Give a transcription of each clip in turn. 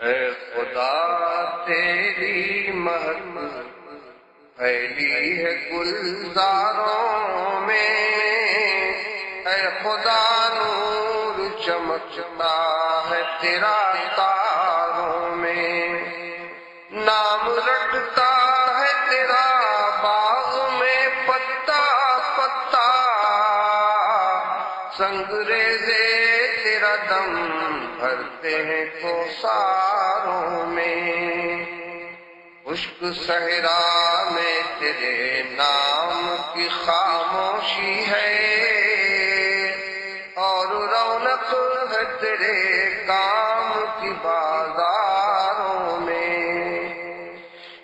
اے خدا تیری مہک پھیلی ہے گلزاروں میں، اے خدا نور چمکتا ہے تیرا تاروں میں، نام رٹتا ہے تیرا باغ میں پتا پتا، سنگریزے تیرا دم بھرتے ہیں کوثاروں میں، خشک صحرا میں تیرے نام کی خاموشی ہے، اور رونق ہے تیرے کام کی بازاروں میں،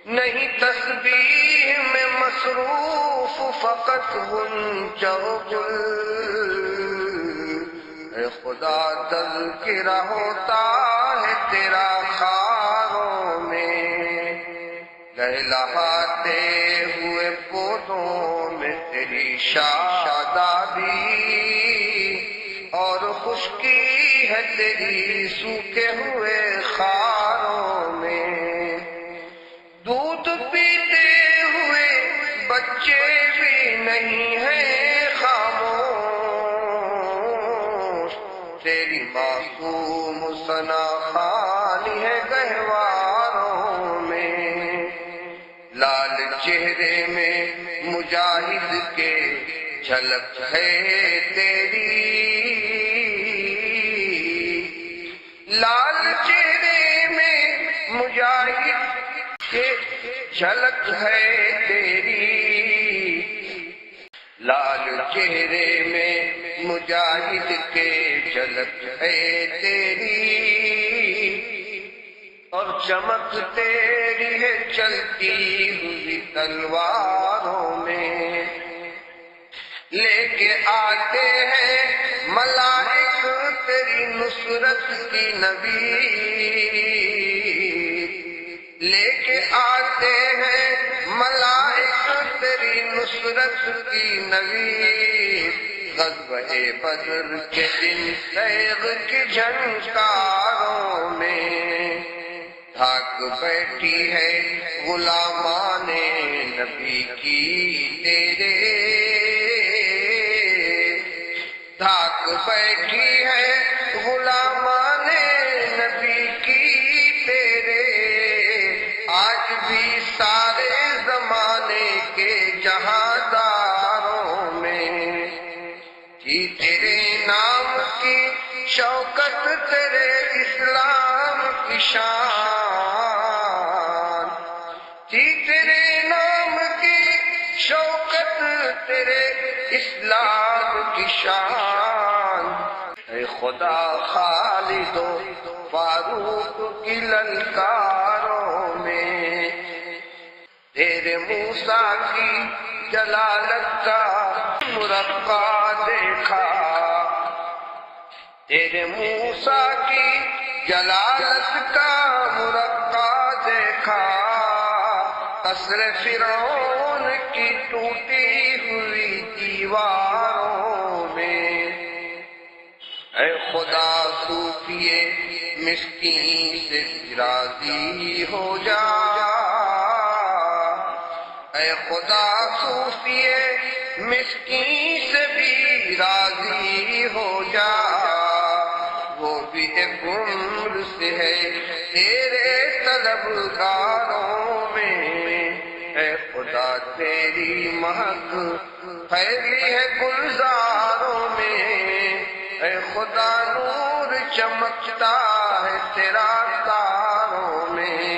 نہیں تسبیح میں مصروف فقط غنچہ و گل، اے خدا تذکرہ ہوتا ہے تیرا خاروں میں، لہلہاتے ہوئے پودوں میں تیری شادابی، اور خشکی ہے تیری سوکھے ہوئے خاروں میں، دودھ پیتے ہوئے بچے بھی نہیں ہیں خاموش، تیری معصوم ثنا خوانی ہے گہواروں میں، لال چہرے میں مجاہد کے جھلک ہے تیری، لال چہرے میں مجاہد کے جھلک ہے تیری، لال چہرے میں مجاہد کے جھلک ہے تیری، اور چمک تیری ہے چلتی ہوئی تلواروں میں، لے کے آتے ہیں ملائک تیری نصرت کی نوید، لے کے آتے ہیں ملائک تیری نصرت کی نوید، غزوہ بدر کے دن تیغ کی جھنکاروں میں، تھک بیٹھی ہے غلامان نبی کی تیرے، تھک بیٹھی ہے غلامان نبی کی تیرے، آج بھی سارے زمانے کے جہانداروں میں، جی تیرے نام کی شوکت تیرے اسلام کی شان، جی تیرے نام کی شوکت تیرے اسلام کی شان، اے خدا خالد و فاروق کی للکاروں میں، تیرے موسیٰ کی جلالت کا مرقع دیکھا، تیرے موسیٰ کی جلالت کا مرقع دیکھا، قصر فرعون کی ٹوٹی ہوئی دیواروں میں، اے خدا صوفیے مسکین سے راضی ہو جا، اے خدا صوفیے مسکین سے بھی راضی ہو جا، وہ بھی ایک عمر سے ہے تیرے طلبگاروں میں، اے خدا تیری مہک پھیلی ہے گلزاروں میں، اے خدا نور چمکتا ہے تیرا تاروں میں،